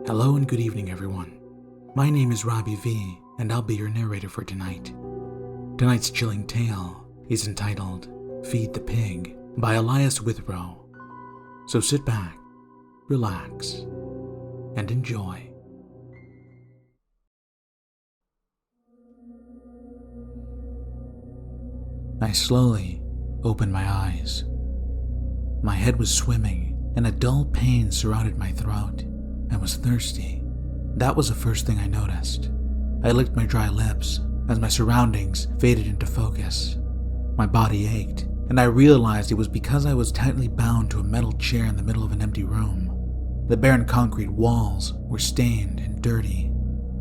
Hello and good evening, everyone. My name is Robbie V, and I'll be your narrator for tonight. Tonight's chilling tale is entitled Feed the Pig by Elias Withrow. So sit back, relax, and enjoy. I slowly opened my eyes. My head was swimming, and a dull pain surrounded my throat. I was thirsty. That was the first thing I noticed. I licked my dry lips as my surroundings faded into focus. My body ached, and I realized it was because I was tightly bound to a metal chair in the middle of an empty room. The barren concrete walls were stained and dirty.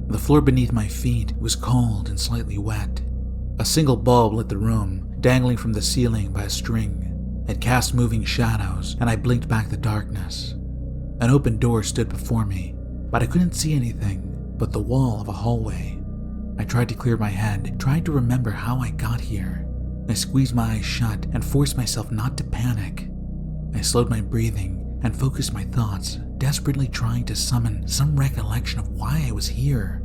The floor beneath my feet was cold and slightly wet. A single bulb lit the room, dangling from the ceiling by a string. It cast moving shadows, and I blinked back the darkness. An open door stood before me, but I couldn't see anything but the wall of a hallway. I tried to clear my head, tried to remember how I got here. I squeezed my eyes shut and forced myself not to panic. I slowed my breathing and focused my thoughts, desperately trying to summon some recollection of why I was here.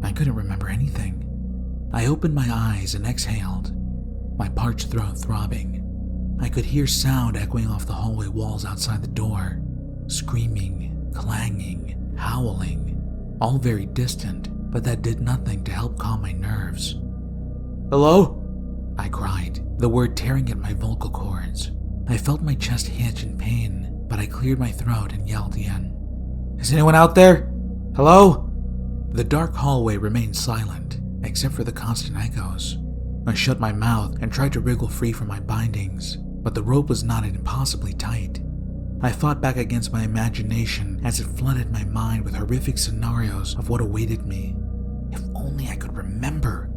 I couldn't remember anything. I opened my eyes and exhaled, my parched throat throbbing. I could hear sound echoing off the hallway walls outside the door. Screaming, clanging, howling, all very distant, but that did nothing to help calm my nerves. "Hello?" I cried, the word tearing at my vocal cords. I felt my chest hitch in pain, but I cleared my throat and yelled again. "Is anyone out there? Hello?" The dark hallway remained silent, except for the constant echoes. I shut my mouth and tried to wriggle free from my bindings, but the rope was knotted impossibly tight. I fought back against my imagination as it flooded my mind with horrific scenarios of what awaited me. If only I could remember.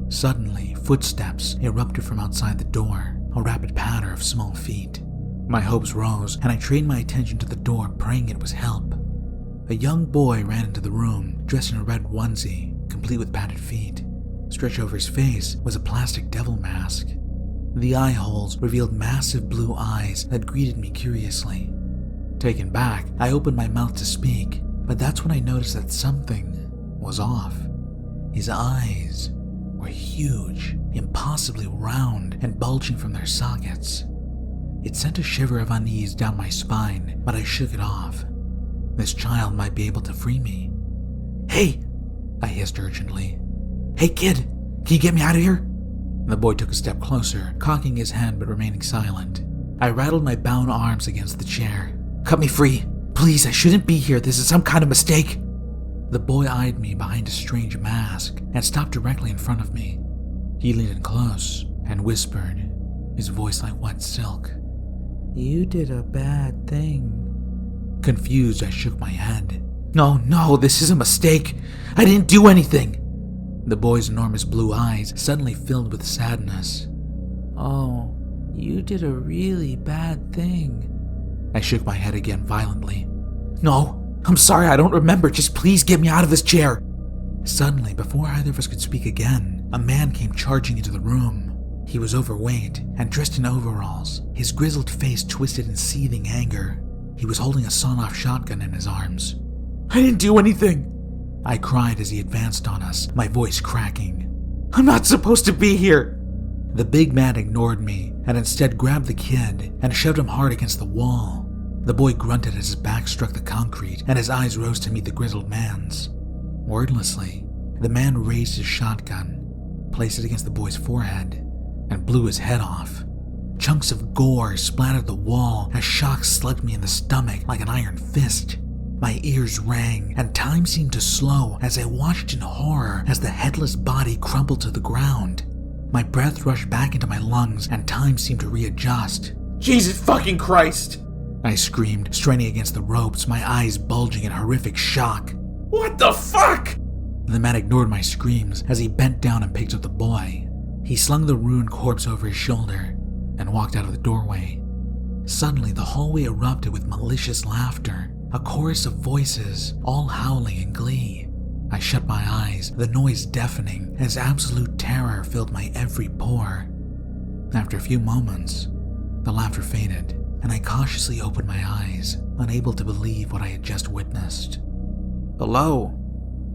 Suddenly, footsteps erupted from outside the door, a rapid patter of small feet. My hopes rose, and I trained my attention to the door, praying it was help. A young boy ran into the room, dressed in a red onesie, complete with padded feet. Stretched over his face was a plastic devil mask. The eye holes revealed massive blue eyes that greeted me curiously. Taken back, I opened my mouth to speak, but that's when I noticed that something was off. His eyes were huge, impossibly round and bulging from their sockets. It sent a shiver of unease down my spine, but I shook it off. This child might be able to free me. "Hey!" I hissed urgently. "Hey kid, can you get me out of here?" The boy took a step closer, cocking his hand but remaining silent. I rattled my bound arms against the chair. "Cut me free! Please, I shouldn't be here. This is some kind of mistake." The boy eyed me behind a strange mask and stopped directly in front of me. He leaned in close and whispered, his voice like wet silk. "You did a bad thing." Confused, I shook my head. No, this is a mistake. I didn't do anything." The boy's enormous blue eyes suddenly filled with sadness. "Oh, you did a really bad thing." I shook my head again violently. "No, I'm sorry, I don't remember. Just please get me out of this chair." Suddenly, before either of us could speak again, a man came charging into the room. He was overweight and dressed in overalls, his grizzled face twisted in seething anger. He was holding a sawn-off shotgun in his arms. "I didn't do anything," I cried as he advanced on us, my voice cracking. "I'm not supposed to be here." The big man ignored me and instead grabbed the kid and shoved him hard against the wall. The boy grunted as his back struck the concrete and his eyes rose to meet the grizzled man's. Wordlessly, the man raised his shotgun, placed it against the boy's forehead, and blew his head off. Chunks of gore splattered the wall as shock slugged me in the stomach like an iron fist. My ears rang, and time seemed to slow as I watched in horror as the headless body crumpled to the ground. My breath rushed back into my lungs, and time seemed to readjust. "Jesus fucking Christ!" I screamed, straining against the ropes, my eyes bulging in horrific shock. "What the fuck?" The man ignored my screams as he bent down and picked up the boy. He slung the ruined corpse over his shoulder and walked out of the doorway. Suddenly, the hallway erupted with malicious laughter. A chorus of voices, all howling in glee. I shut my eyes, the noise deafening, as absolute terror filled my every pore. After a few moments, the laughter faded, and I cautiously opened my eyes, unable to believe what I had just witnessed. Hello?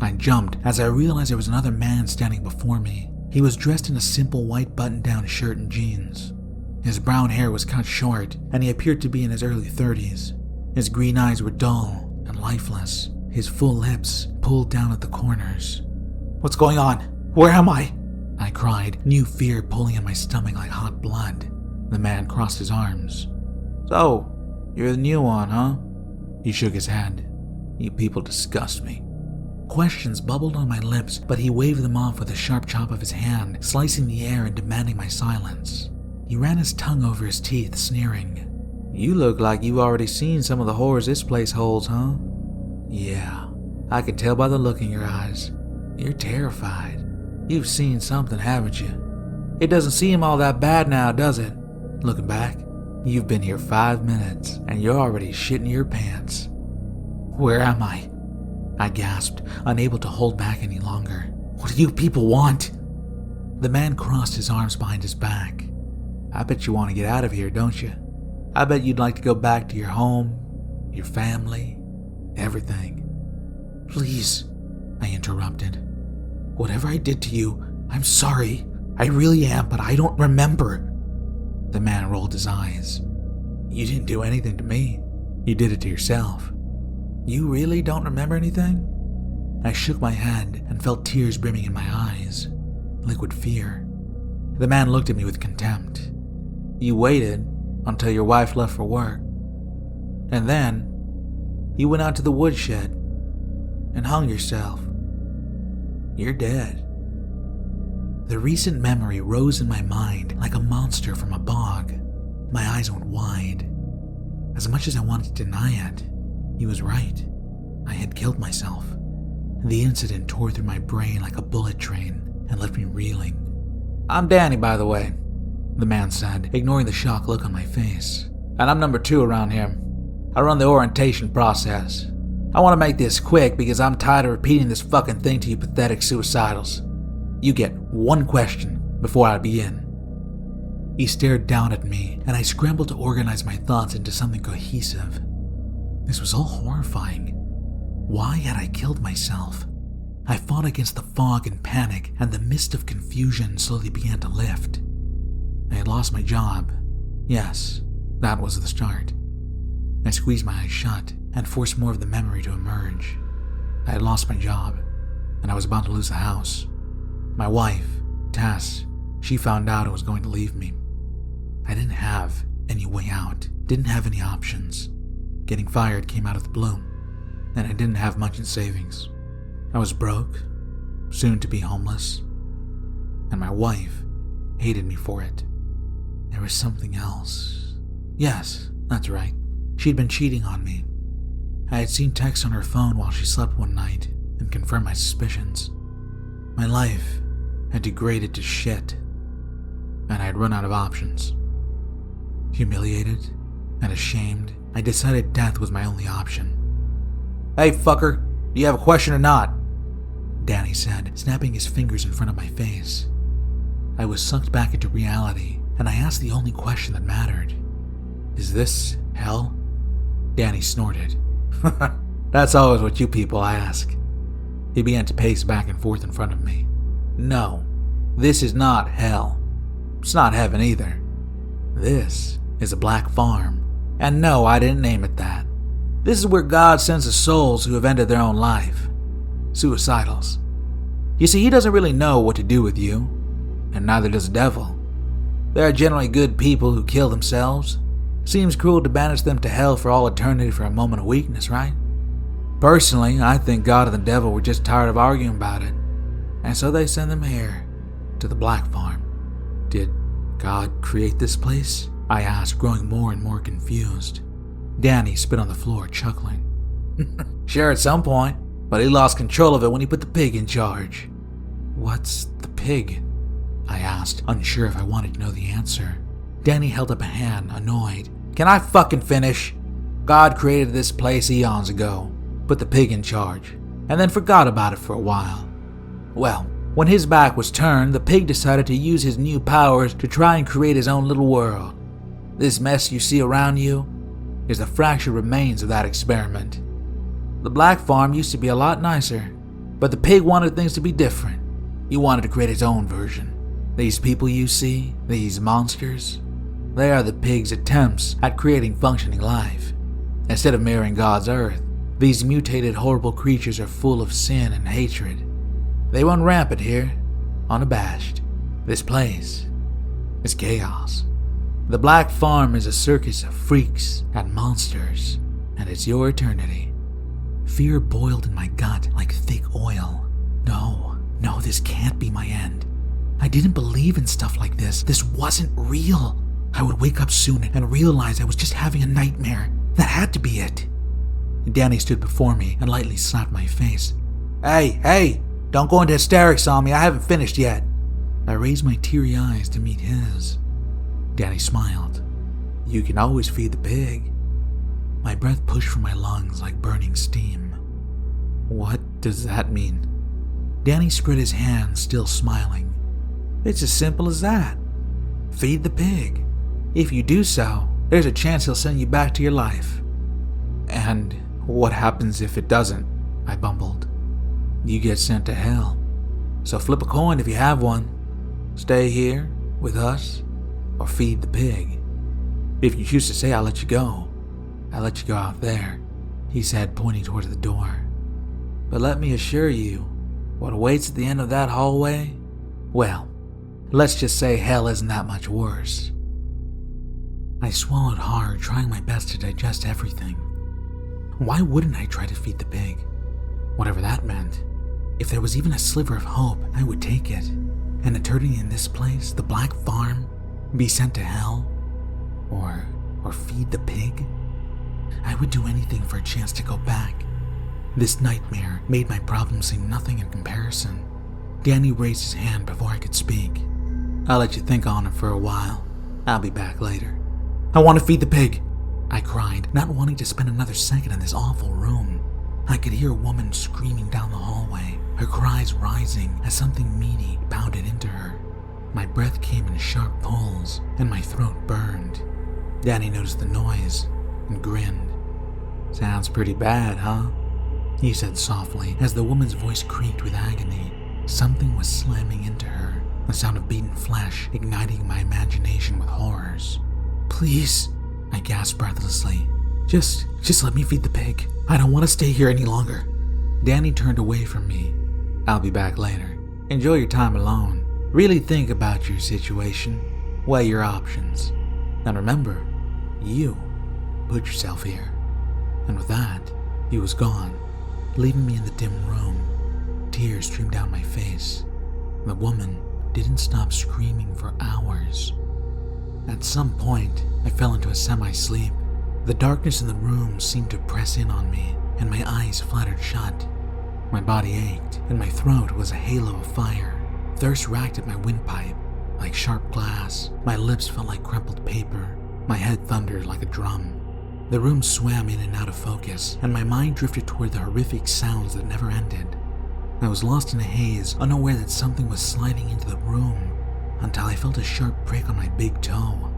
I jumped as I realized there was another man standing before me. He was dressed in a simple white button-down shirt and jeans. His brown hair was cut short, and he appeared to be in his early 30s. His green eyes were dull and lifeless, his full lips pulled down at the corners. "What's going on? Where am I?" I cried, new fear pulling in my stomach like hot blood. The man crossed his arms. "So, you're the new one, huh?" He shook his head. "You people disgust me." Questions bubbled on my lips, but he waved them off with a sharp chop of his hand, slicing the air and demanding my silence. He ran his tongue over his teeth, sneering. "You look like you've already seen some of the horrors this place holds, huh?" "Yeah, I can tell by the look in your eyes. You're terrified. You've seen something, haven't you? It doesn't seem all that bad now, does it? Looking back, you've been here 5 minutes, and you're already shitting your pants." "Where am I?" I gasped, unable to hold back any longer. "What do you people want?" The man crossed his arms behind his back. "I bet you want to get out of here, don't you? I bet you'd like to go back to your home, your family, everything." "Please," I interrupted. "Whatever I did to you, I'm sorry. I really am, but I don't remember." The man rolled his eyes. "You didn't do anything to me. You did it to yourself. You really don't remember anything?" I shook my head and felt tears brimming in my eyes. Liquid fear. The man looked at me with contempt. "You waited until your wife left for work. And then you went out to the woodshed and hung yourself. You're dead." The recent memory rose in my mind like a monster from a bog. My eyes went wide. As much as I wanted to deny it, he was right. I had killed myself. The incident tore through my brain like a bullet train and left me reeling. "I'm Danny, by the way," the man said, ignoring the shocked look on my face. "And I'm number 2 around here. I run the orientation process. I want to make this quick because I'm tired of repeating this fucking thing to you pathetic suicidals. You get one question before I begin." He stared down at me, and I scrambled to organize my thoughts into something cohesive. This was all horrifying. Why had I killed myself? I fought against the fog and panic, and the mist of confusion slowly began to lift. I had lost my job. Yes, that was the start. I squeezed my eyes shut and forced more of the memory to emerge. I had lost my job, and I was about to lose the house. My wife, Tess, she found out and was going to leave me. I didn't have any way out, didn't have any options. Getting fired came out of the blue, and I didn't have much in savings. I was broke, soon to be homeless, and my wife hated me for it. There was something else. Yes, that's right. She'd been cheating on me. I had seen texts on her phone while she slept one night and confirmed my suspicions. My life had degraded to shit, and I had run out of options. Humiliated and ashamed, I decided death was my only option. "Hey, fucker, do you have a question or not?" Danny said, snapping his fingers in front of my face. I was sucked back into reality, and I asked the only question that mattered. "Is this hell?" Danny snorted. "That's always what you people ask." He began to pace back and forth in front of me. "No, this is not hell. It's not heaven either. This is a black farm. And no, I didn't name it that. This is where God sends the souls who have ended their own life. Suicidals. You see, he doesn't really know what to do with you, and neither does the devil. There are generally good people who kill themselves. Seems cruel to banish them to hell for all eternity for a moment of weakness, right? Personally, I think God and the devil were just tired of arguing about it, and so they send them here, to the black farm." "Did God create this place?" I asked, growing more and more confused. Danny spit on the floor, chuckling. "Sure, at some point, but he lost control of it when he put the pig in charge." "What's the pig?" I asked, unsure if I wanted to know the answer. Danny held up a hand, annoyed. "Can I fucking finish? God created this place eons ago, put the pig in charge, and then forgot about it for a while. Well, when his back was turned, the pig decided to use his new powers to try and create his own little world. This mess you see around you is the fractured remains of that experiment. The black farm used to be a lot nicer, but the pig wanted things to be different. He wanted to create his own version. These people you see, these monsters, they are the pig's attempts at creating functioning life. Instead of mirroring God's earth, these mutated horrible creatures are full of sin and hatred. They run rampant here, unabashed. This place is chaos. The black farm is a circus of freaks and monsters, and it's your eternity. Fear boiled in my gut like thick oil. No, this can't be my end. I didn't believe in stuff like this. This wasn't real. I would wake up soon and realize I was just having a nightmare. That had to be it. Danny stood before me and lightly slapped my face. Hey, don't go into hysterics on me. I haven't finished yet. I raised my teary eyes to meet his. Danny smiled. You can always feed the pig. My breath pushed from my lungs like burning steam. What does that mean? Danny spread his hands, still smiling. It's as simple as that. Feed the pig. If you do so, there's a chance he'll send you back to your life. And what happens if it doesn't? I bumbled. You get sent to hell. So flip a coin if you have one. Stay here with us or feed the pig. If you choose to stay, I'll let you go. I'll let you go out there, he said, pointing towards the door. But let me assure you, what awaits at the end of that hallway? Well, let's just say hell isn't that much worse. I swallowed hard, trying my best to digest everything. Why wouldn't I try to feed the pig? Whatever that meant. If there was even a sliver of hope, I would take it. An eternity in this place, the black farm, be sent to hell, or feed the pig? I would do anything for a chance to go back. This nightmare made my problem seem nothing in comparison. Danny raised his hand before I could speak. I'll let you think on it for a while. I'll be back later. I want to feed the pig, I cried, not wanting to spend another second in this awful room. I could hear a woman screaming down the hallway, her cries rising as something meaty pounded into her. My breath came in sharp pulls, and my throat burned. Danny noticed the noise and grinned. Sounds pretty bad, huh? He said softly as the woman's voice creaked with agony. Something was slamming into her, the sound of beaten flesh igniting my imagination with horrors. Please, I gasped breathlessly. Just let me feed the pig. I don't want to stay here any longer. Danny turned away from me. I'll be back later. Enjoy your time alone. Really think about your situation. Weigh your options. And remember, you put yourself here. And with that, he was gone, leaving me in the dim room. Tears streamed down my face. The woman didn't stop screaming for hours. At some point, I fell into a semi-sleep. The darkness in the room seemed to press in on me, and my eyes fluttered shut. My body ached, and my throat was a halo of fire. Thirst racked at my windpipe. Like sharp glass, my lips felt like crumpled paper. My head thundered like a drum. The room swam in and out of focus, and my mind drifted toward the horrific sounds that never ended. I was lost in a haze, unaware that something was sliding into the room, until I felt a sharp prick on my big toe.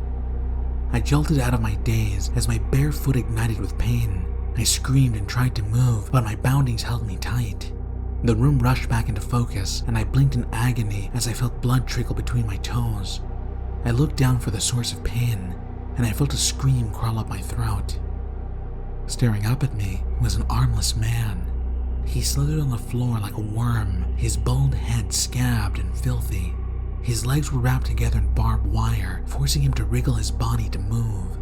I jolted out of my daze as my bare foot ignited with pain. I screamed and tried to move, but my boundings held me tight. The room rushed back into focus, and I blinked in agony as I felt blood trickle between my toes. I looked down for the source of pain, and I felt a scream crawl up my throat. Staring up at me was an armless man. He slithered on the floor like a worm, his bald head scabbed and filthy. His legs were wrapped together in barbed wire, forcing him to wriggle his body to move.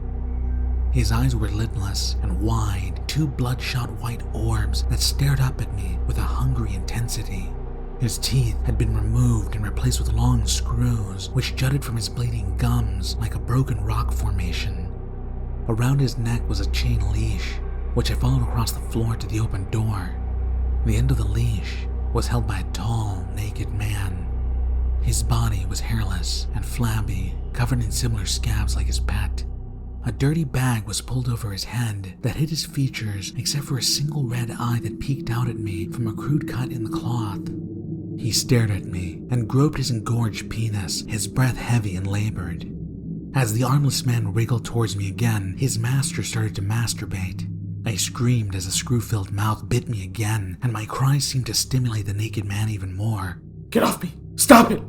His eyes were lidless and wide, two bloodshot white orbs that stared up at me with a hungry intensity. His teeth had been removed and replaced with long screws, which jutted from his bleeding gums like a broken rock formation. Around his neck was a chain leash, which I followed across the floor to the open door. The end of the leash was held by a tall, naked man. His body was hairless and flabby, covered in similar scabs like his pet. A dirty bag was pulled over his head that hid his features except for a single red eye that peeked out at me from a crude cut in the cloth. He stared at me and groped his engorged penis, his breath heavy and labored. As the armless man wriggled towards me again, his master started to masturbate. I screamed as the screw-filled mouth bit me again, and my cries seemed to stimulate the naked man even more. Get off me! Stop it!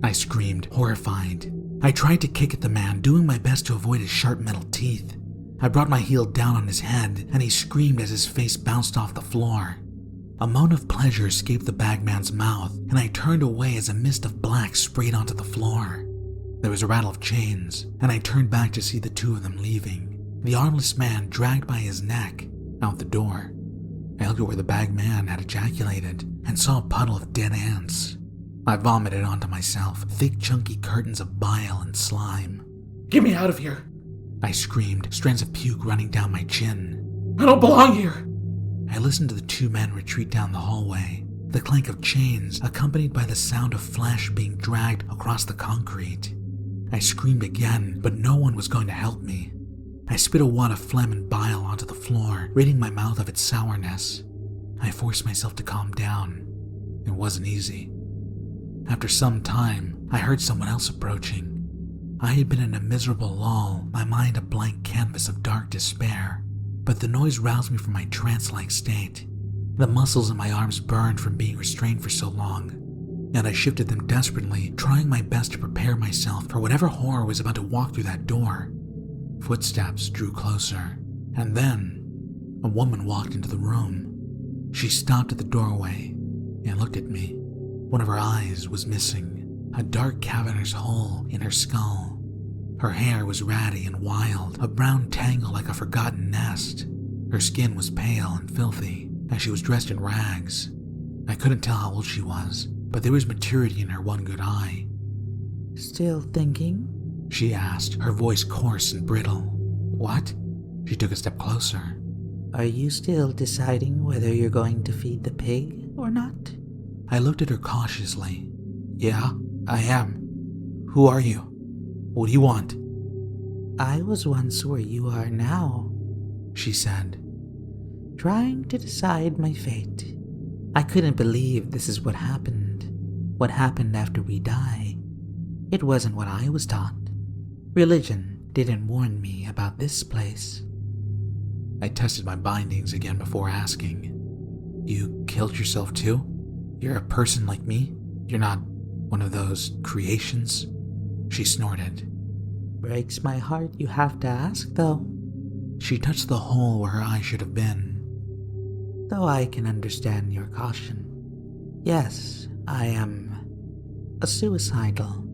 I screamed, horrified. I tried to kick at the man, doing my best to avoid his sharp metal teeth. I brought my heel down on his head, and he screamed as his face bounced off the floor. A moan of pleasure escaped the bagman's mouth, and I turned away as a mist of black sprayed onto the floor. There was a rattle of chains, and I turned back to see the two of them leaving, the armless man dragged by his neck out the door. I looked at where the bagman had ejaculated and saw a puddle of dead ants. I vomited onto myself, thick chunky curtains of bile and slime. Get me out of here! I screamed, strands of puke running down my chin. I don't belong here! I listened to the two men retreat down the hallway, the clank of chains accompanied by the sound of flesh being dragged across the concrete. I screamed again, but no one was going to help me. I spit a wad of phlegm and bile onto the floor, ridding my mouth of its sourness. I forced myself to calm down. It wasn't easy. After some time, I heard someone else approaching. I had been in a miserable lull, my mind a blank canvas of dark despair, but the noise roused me from my trance-like state. The muscles in my arms burned from being restrained for so long, and I shifted them desperately, trying my best to prepare myself for whatever horror was about to walk through that door. Footsteps drew closer, and then a woman walked into the room. She stopped at the doorway and looked at me. One of her eyes was missing, a dark cavernous hole in her skull. Her hair was ratty and wild, a brown tangle like a forgotten nest. Her skin was pale and filthy, and she was dressed in rags. I couldn't tell how old she was, but there was maturity in her one good eye. "Still thinking?" she asked, her voice coarse and brittle. "What?" She took a step closer. "Are you still deciding whether you're going to feed the pig or not?" I looked at her cautiously. "Yeah, I am. Who are you? What do you want?" "I was once where you are now," she said, "trying to decide my fate. I couldn't believe this is what happened after we die. It wasn't what I was taught. Religion didn't warn me about this place." I tested my bindings again before asking. "You killed yourself too? You're a person like me? You're not one of those creations?" She snorted. "Breaks my heart you have to ask, though." She touched the hole where her eye should have been. "Though I can understand your caution. Yes, I am a suicidal.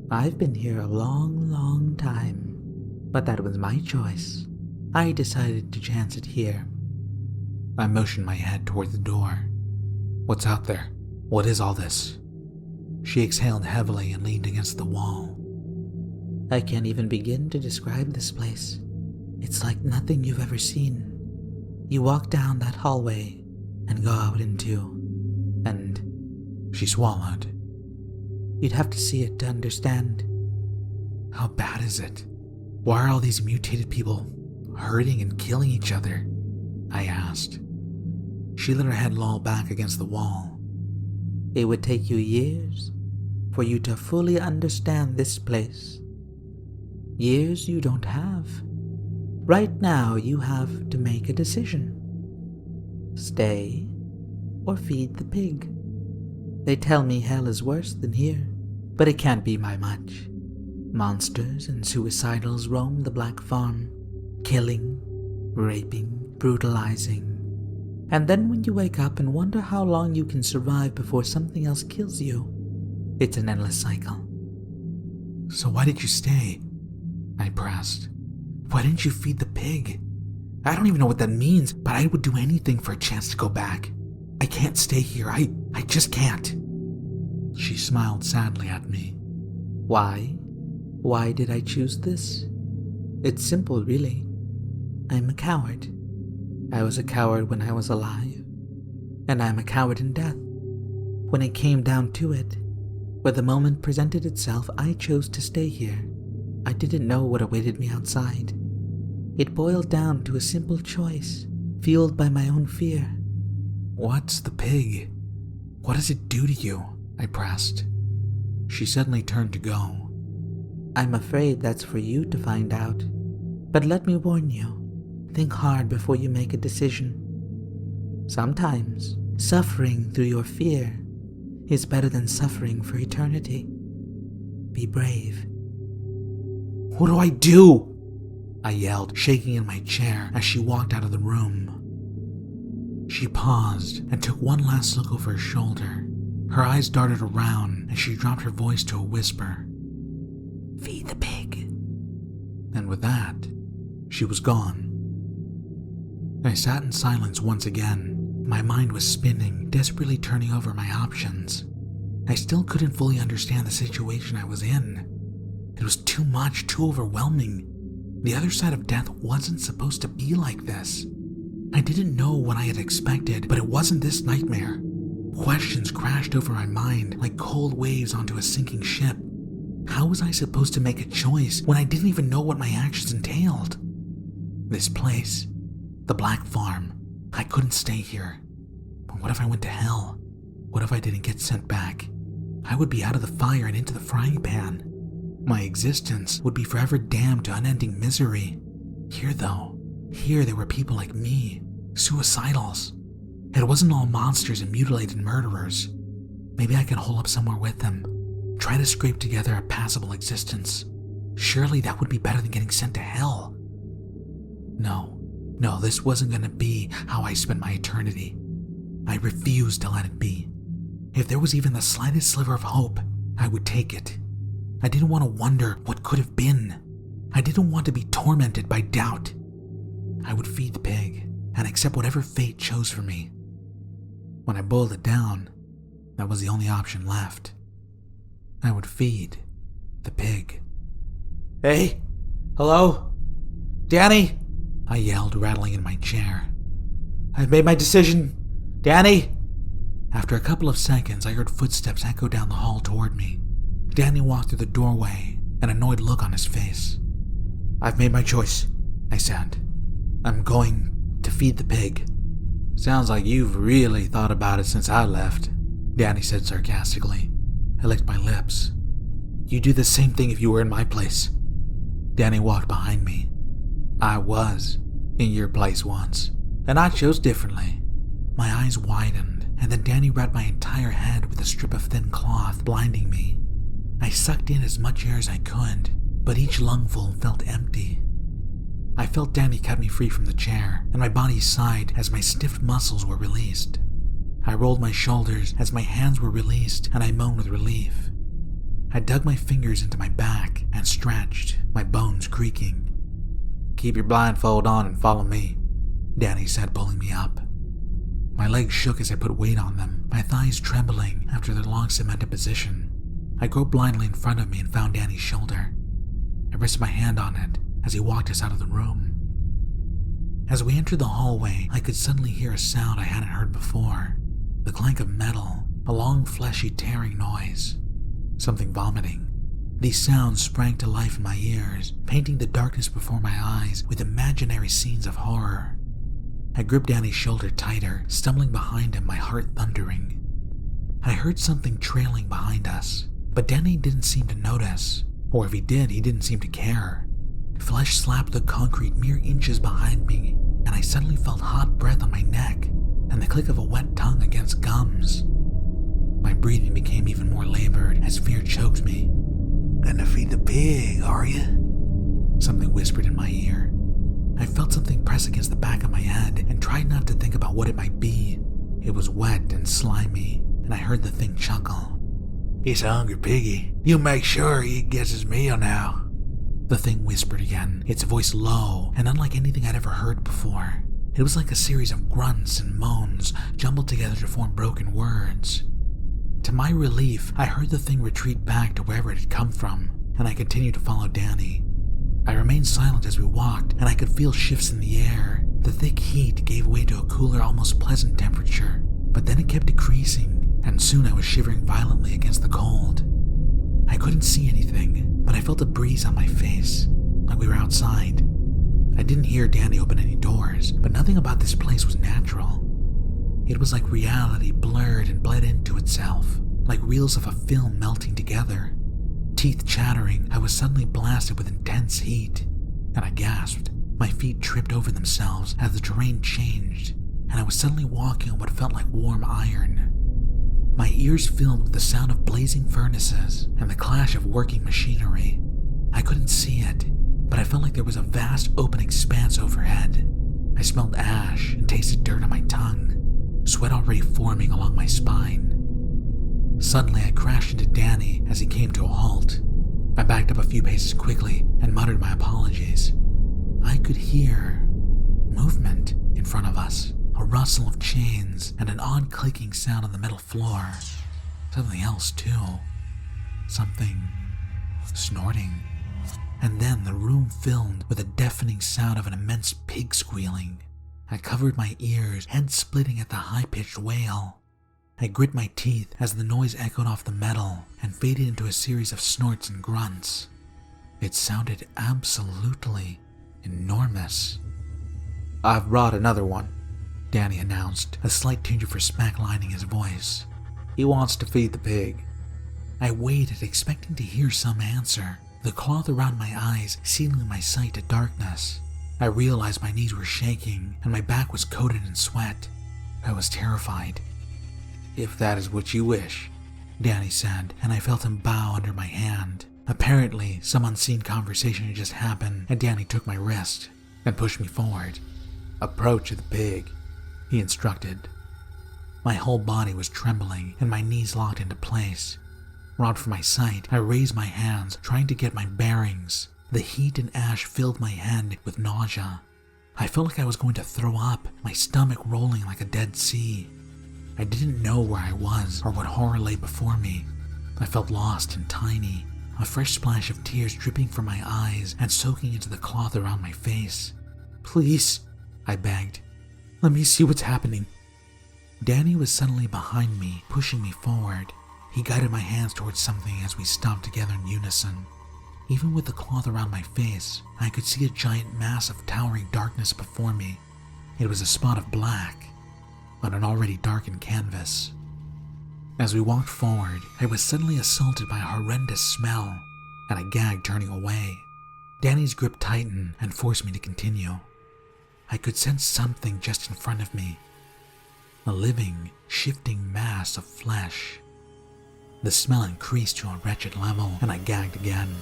I've been here a long, long time, but that was my choice. I decided to chance it here." I motioned my head toward the door. "What's out there? What is all this?" She exhaled heavily and leaned against the wall. "I can't even begin to describe this place. It's like nothing you've ever seen. You walk down that hallway and go out into, and..." She swallowed. "You'd have to see it to understand." "How bad is it? Why are all these mutated people hurting and killing each other?" I asked. She let her head loll back against the wall. "It would take you years for you to fully understand this place. Years you don't have. Right now you have to make a decision. Stay or feed the pig. They tell me hell is worse than here, but it can't be by much. Monsters and suicidals roam the Black Farm, killing, raping, brutalizing. And then when you wake up and wonder how long you can survive before something else kills you, it's an endless cycle." "So why did you stay?" I pressed. "Why didn't you feed the pig? I don't even know what that means, but I would do anything for a chance to go back. I can't stay here. I just can't." She smiled sadly at me. Why? Why did I choose this? It's simple, really. I'm a coward. I was a coward when I was alive, and I'm a coward in death. When it came down to it, where the moment presented itself, I chose to stay here. I didn't know what awaited me outside. It boiled down to a simple choice, fueled by my own fear. "What's the pig? What does it do to you?" I pressed. She suddenly turned to go. "I'm afraid that's for you to find out. But let me warn you, think hard before you make a decision. Sometimes, suffering through your fear is better than suffering for eternity. Be brave. What do I do? I yelled, shaking in my chair as she walked out of the room. She paused and took one last look over her shoulder. Her eyes darted around as she dropped her voice to a whisper. Feed the pig. And with that, she was gone. I sat in silence once again. My mind was spinning, desperately turning over my options. I still couldn't fully understand the situation I was in. It was too much, too overwhelming. The other side of death wasn't supposed to be like this. I didn't know what I had expected, but it wasn't this nightmare. Questions crashed over my mind like cold waves onto a sinking ship. How was I supposed to make a choice when I didn't even know what my actions entailed? This place, the Black Farm, I couldn't stay here. But what if I went to hell? What if I didn't get sent back? I would be out of the fire and into the frying pan. My existence would be forever damned to unending misery. Here though, here there were people like me, suicidals. It wasn't all monsters and mutilated murderers. Maybe I could hole up somewhere with them, try to scrape together a passable existence. Surely that would be better than getting sent to hell. No, this wasn't gonna be how I spent my eternity. I refused to let it be. If there was even the slightest sliver of hope, I would take it. I didn't want to wonder what could have been. I didn't want to be tormented by doubt. I would feed the pig and accept whatever fate chose for me. When I boiled it down, that was the only option left. I would feed the pig. Hey? Hello? Danny? I yelled, rattling in my chair. I've made my decision. Danny? After a couple of seconds, I heard footsteps echo down the hall toward me. Danny walked through the doorway, an annoyed look on his face. I've made my choice, I said. I'm going to feed the pig. Sounds like you've really thought about it since I left, Danny said sarcastically. I licked my lips. You'd do the same thing if you were in my place. Danny walked behind me. I was in your place once, and I chose differently. My eyes widened, and then Danny wrapped my entire head with a strip of thin cloth, blinding me. I sucked in as much air as I could, but each lungful felt empty. I felt Danny cut me free from the chair, and my body sighed as my stiff muscles were released. I rolled my shoulders as my hands were released, and I moaned with relief. I dug my fingers into my back and stretched, my bones creaking. Keep your blindfold on and follow me, Danny said, pulling me up. My legs shook as I put weight on them, my thighs trembling after their long cemented position. I groped blindly in front of me and found Danny's shoulder. I rested my hand on it as he walked us out of the room. As we entered the hallway, I could suddenly hear a sound I hadn't heard before. The clank of metal, a long fleshy tearing noise. Something vomiting. These sounds sprang to life in my ears, painting the darkness before my eyes with imaginary scenes of horror. I gripped Danny's shoulder tighter, stumbling behind him, my heart thundering. I heard something trailing behind us, but Danny didn't seem to notice, or if he did, he didn't seem to care. Flesh slapped the concrete mere inches behind me, and I suddenly felt hot breath on my neck and the click of a wet tongue against gums. My breathing became even more labored as fear choked me. Gonna feed the pig, are you? Something whispered in my ear. I felt something press against the back of my head and tried not to think about what it might be. It was wet and slimy, and I heard the thing chuckle. He's a hungry piggy. You make sure he gets his meal now. The thing whispered again, its voice low and unlike anything I'd ever heard before. It was like a series of grunts and moans jumbled together to form broken words. To my relief, I heard the thing retreat back to wherever it had come from, and I continued to follow Danny. I remained silent as we walked, and I could feel shifts in the air. The thick heat gave way to a cooler, almost pleasant temperature, but then it kept decreasing, and soon I was shivering violently against the cold. I couldn't see anything, but I felt a breeze on my face, like we were outside. I didn't hear Danny open any doors, but nothing about this place was natural. It was like reality blurred and bled into itself, like reels of a film melting together. Teeth chattering, I was suddenly blasted with intense heat, and I gasped. My feet tripped over themselves as the terrain changed, and I was suddenly walking on what felt like warm iron. My ears filled with the sound of blazing furnaces and the clash of working machinery. I couldn't see it, but I felt like there was a vast open expanse overhead. I smelled ash and tasted dirt on my tongue, sweat already forming along my spine. Suddenly, I crashed into Danny as he came to a halt. I backed up a few paces quickly and muttered my apologies. I could hear movement in front of us, a rustle of chains and an odd clicking sound on the metal floor. Something else too. Something snorting. And then the room filled with a deafening sound of an immense pig squealing. I covered my ears, head splitting at the high-pitched wail. I grit my teeth as the noise echoed off the metal and faded into a series of snorts and grunts. It sounded absolutely enormous. "I've brought another one," Danny announced, a slight tinge of respect lining his voice. "He wants to feed the pig." I waited, expecting to hear some answer, the cloth around my eyes sealing my sight to darkness. I realized my knees were shaking and my back was coated in sweat. I was terrified. "If that is what you wish," Danny said, and I felt him bow under my hand. Apparently, some unseen conversation had just happened, and Danny took my wrist and pushed me forward. "Approach the pig," he instructed. My whole body was trembling, and my knees locked into place. Robbed from my sight, I raised my hands, trying to get my bearings. The heat and ash filled my head with nausea. I felt like I was going to throw up, my stomach rolling like a dead sea. I didn't know where I was or what horror lay before me. I felt lost and tiny, a fresh splash of tears dripping from my eyes and soaking into the cloth around my face. "Please," I begged. "Let me see what's happening." Danny was suddenly behind me, pushing me forward. He guided my hands towards something as we stopped together in unison. Even with the cloth around my face, I could see a giant mass of towering darkness before me. It was a spot of black on an already darkened canvas. As we walked forward, I was suddenly assaulted by a horrendous smell, and I gagged, turning away. Danny's grip tightened and forced me to continue. I could sense something just in front of me, a living, shifting mass of flesh. The smell increased to a wretched level, and I gagged again.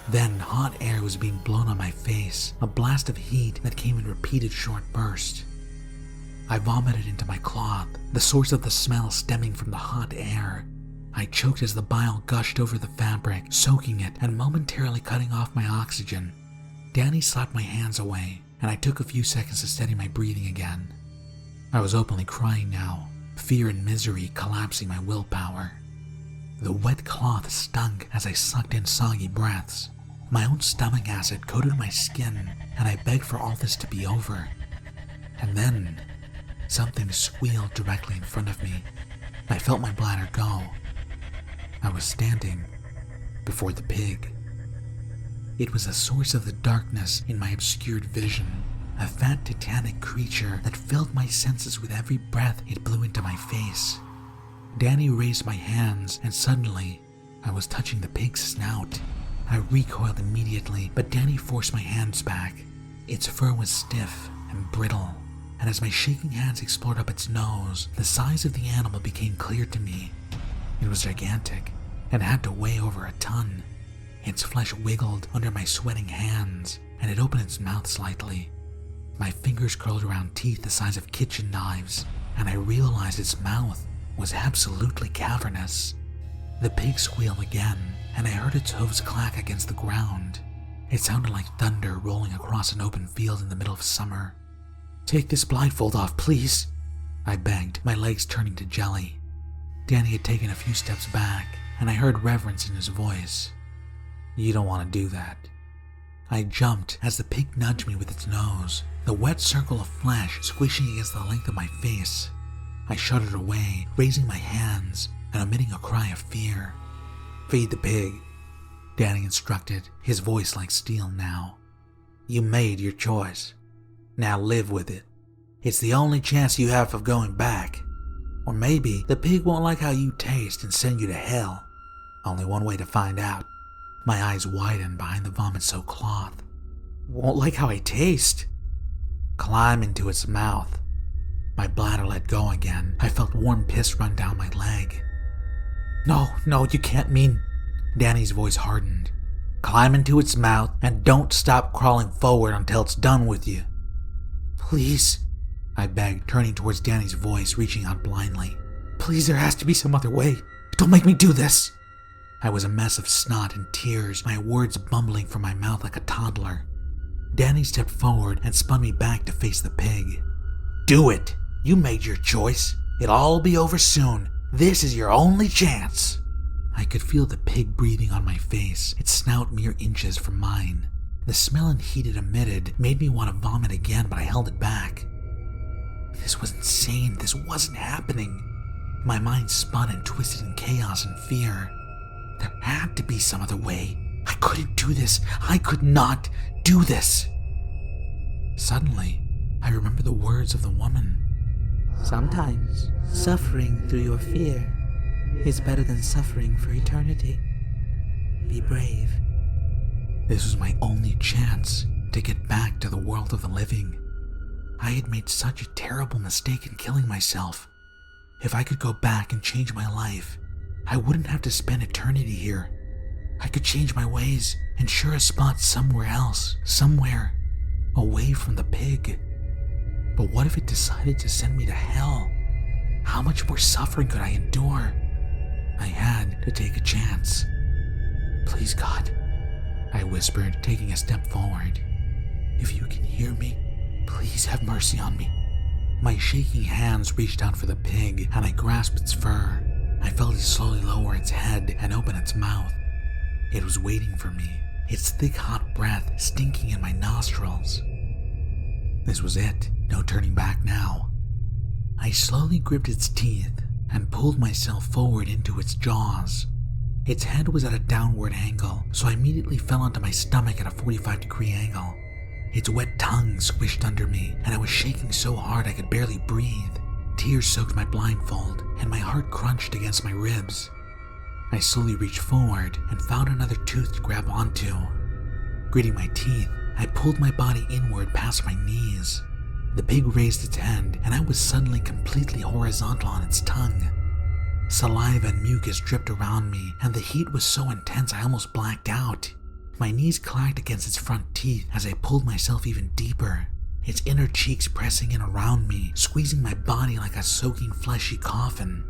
Then hot air was being blown on my face, a blast of heat that came in repeated short bursts. I vomited into my cloth, the source of the smell stemming from the hot air. I choked as the bile gushed over the fabric, soaking it and momentarily cutting off my oxygen. Danny slapped my hands away, and I took a few seconds to steady my breathing again. I was openly crying now, fear and misery collapsing my willpower. The wet cloth stunk as I sucked in soggy breaths. My own stomach acid coated my skin, and I begged for all this to be over. And then, something squealed directly in front of me. I felt my bladder go. I was standing before the pig. It was a source of the darkness in my obscured vision, a fat titanic creature that filled my senses with every breath it blew into my face. Danny raised my hands, and suddenly, I was touching the pig's snout. I recoiled immediately, but Danny forced my hands back. Its fur was stiff and brittle, and as my shaking hands explored up its nose, the size of the animal became clear to me. It was gigantic, and had to weigh over a ton. Its flesh wiggled under my sweating hands, and it opened its mouth slightly. My fingers curled around teeth the size of kitchen knives, and I realized its mouth was absolutely cavernous. The pig squealed again, and I heard its hooves clack against the ground. It sounded like thunder rolling across an open field in the middle of summer. "Take this blindfold off, please," I begged, my legs turning to jelly. Danny had taken a few steps back, and I heard reverence in his voice. "You don't want to do that." I jumped as the pig nudged me with its nose, the wet circle of flesh squishing against the length of my face. I shuddered away, raising my hands and emitting a cry of fear. "Feed the pig," Danny instructed, his voice like steel now. "You made your choice. Now live with it. It's the only chance you have of going back. Or maybe the pig won't like how you taste and send you to hell. Only one way to find out." My eyes widened behind the vomit-soaked cloth. Won't like how I taste. Climb into its mouth. My bladder let go again. I felt warm piss run down my leg. No, you can't mean... Danny's voice hardened. Climb into its mouth and don't stop crawling forward until it's done with you. Please, I begged, turning towards Danny's voice, reaching out blindly. Please, there has to be some other way. Don't make me do this. I was a mess of snot and tears, my words bumbling from my mouth like a toddler. Danny stepped forward and spun me back to face the pig. Do it. You made your choice. It'll all be over soon. This is your only chance. I could feel the pig breathing on my face, its snout mere inches from mine. The smell and heat it emitted made me want to vomit again, but I held it back. This was insane. This wasn't happening. My mind spun and twisted in chaos and fear. There had to be some other way. I couldn't do this. I could not do this. Suddenly, I remember the words of the woman. Sometimes suffering through your fear is better than suffering for eternity. Be brave. This was my only chance to get back to the world of the living. I had made such a terrible mistake in killing myself. If I could go back and change my life, I wouldn't have to spend eternity here. I could change my ways, ensure a spot somewhere else, somewhere away from the pig. But what if it decided to send me to hell? How much more suffering could I endure? I had to take a chance. Please, God, I whispered, taking a step forward. If you can hear me, please have mercy on me. My shaking hands reached out for the pig, and I grasped its fur. I felt it slowly lower its head and open its mouth. It was waiting for me, its thick, hot breath stinking in my nostrils. This was it, no turning back now. I slowly gripped its teeth and pulled myself forward into its jaws. Its head was at a downward angle, so I immediately fell onto my stomach at a 45-degree angle. Its wet tongue squished under me, and I was shaking so hard I could barely breathe. Tears soaked my blindfold, and my heart crunched against my ribs. I slowly reached forward and found another tooth to grab onto. Gritting my teeth, I pulled my body inward past my knees. The pig raised its head, and I was suddenly completely horizontal on its tongue. Saliva and mucus dripped around me, and the heat was so intense I almost blacked out. My knees clacked against its front teeth as I pulled myself even deeper, its inner cheeks pressing in around me, squeezing my body like a soaking fleshy coffin.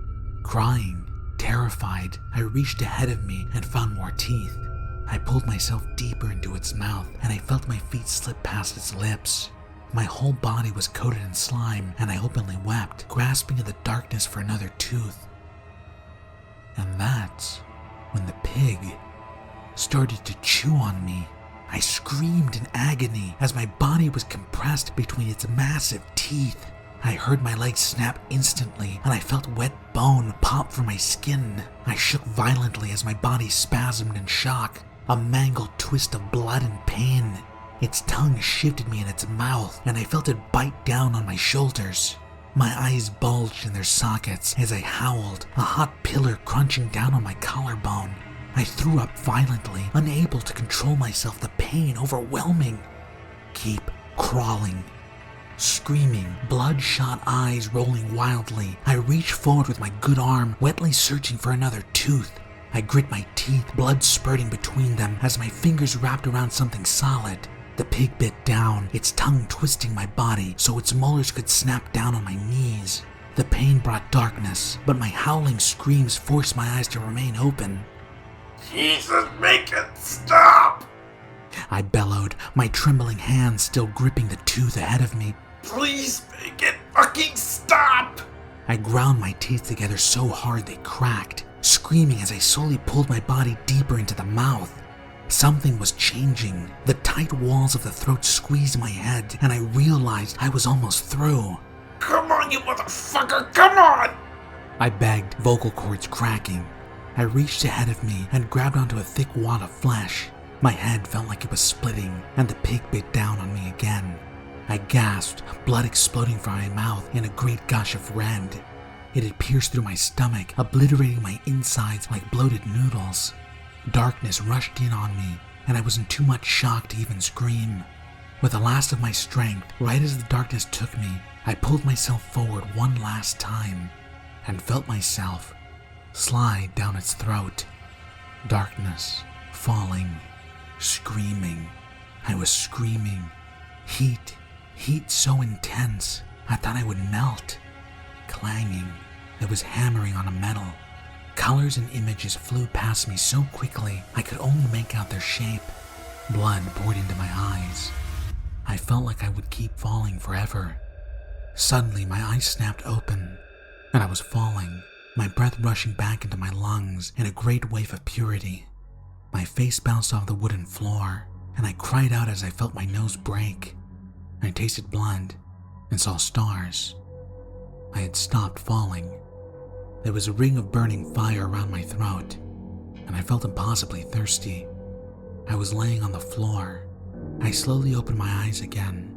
Crying, terrified, I reached ahead of me and found more teeth. I pulled myself deeper into its mouth, and I felt my feet slip past its lips. My whole body was coated in slime, and I openly wept, grasping in the darkness for another tooth. And that's when the pig started to chew on me. I screamed in agony as my body was compressed between its massive teeth. I heard my legs snap instantly, and I felt wet bone pop from my skin. I shook violently as my body spasmed in shock, a mangled twist of blood and pain. Its tongue shifted me in its mouth, and I felt it bite down on my shoulders. My eyes bulged in their sockets as I howled, a hot pillar crunching down on my collarbone. I threw up violently, unable to control myself, the pain overwhelming. Keep crawling. Screaming, bloodshot eyes rolling wildly, I reached forward with my good arm, wetly searching for another tooth. I grit my teeth, blood spurting between them as my fingers wrapped around something solid. The pig bit down, its tongue twisting my body so its molars could snap down on my knees. The pain brought darkness, but my howling screams forced my eyes to remain open. Jesus, make it stop! I bellowed, my trembling hands still gripping the tooth ahead of me. Please make it fucking stop! I ground my teeth together so hard they cracked, screaming as I slowly pulled my body deeper into the mouth. Something was changing. The tight walls of the throat squeezed my head, and I realized I was almost through. Come on, you motherfucker, come on! I begged, vocal cords cracking. I reached ahead of me and grabbed onto a thick wad of flesh. My head felt like it was splitting, and the pig bit down on me again. I gasped, blood exploding from my mouth in a great gush of red. It had pierced through my stomach, obliterating my insides like bloated noodles. Darkness rushed in on me, and I was in too much shock to even scream. With the last of my strength, right as the darkness took me, I pulled myself forward one last time and felt myself slide down its throat. Darkness, falling, screaming. I was screaming. Heat so intense, I thought I would melt. Clanging, it was hammering on a metal. Colors and images flew past me so quickly I could only make out their shape. Blood poured into my eyes. I felt like I would keep falling forever. Suddenly, my eyes snapped open, and I was falling, my breath rushing back into my lungs in a great wave of purity. My face bounced off the wooden floor, and I cried out as I felt my nose break. I tasted blood and saw stars. I had stopped falling. There was a ring of burning fire around my throat, and I felt impossibly thirsty. I was laying on the floor. I slowly opened my eyes again,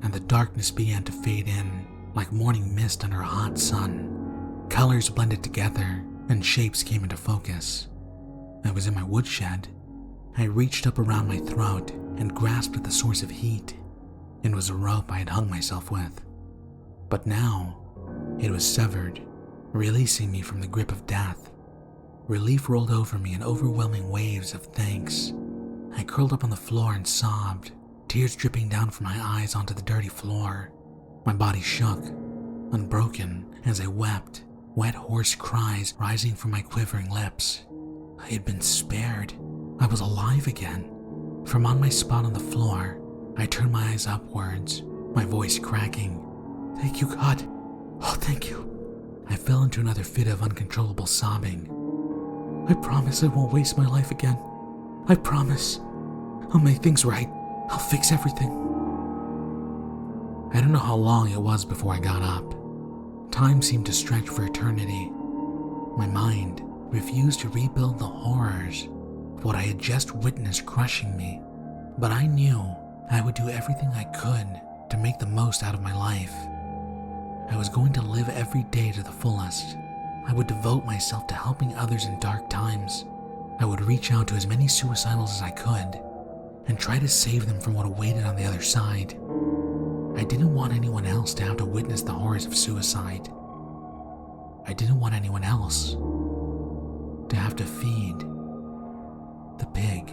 and the darkness began to fade in like morning mist under a hot sun. Colors blended together, and shapes came into focus. I was in my woodshed. I reached up around my throat and grasped at the source of heat. It was a rope I had hung myself with. But now, it was severed, releasing me from the grip of death. Relief rolled over me in overwhelming waves of thanks. I curled up on the floor and sobbed, tears dripping down from my eyes onto the dirty floor. My body shook, unbroken, as I wept, wet hoarse cries rising from my quivering lips. I had been spared. I was alive again. From on my spot on the floor, I turned my eyes upwards, my voice cracking. "Thank you, God. Oh, thank you." I fell into another fit of uncontrollable sobbing. "I promise I won't waste my life again. I promise. I'll make things right. I'll fix everything." I don't know how long it was before I got up. Time seemed to stretch for eternity. My mind refused to rebuild the horrors of what I had just witnessed crushing me, but I knew I would do everything I could to make the most out of my life. I was going to live every day to the fullest. I would devote myself to helping others in dark times. I would reach out to as many suicidals as I could and try to save them from what awaited on the other side. I didn't want anyone else to have to witness the horrors of suicide. I didn't want anyone else to have to feed the pig.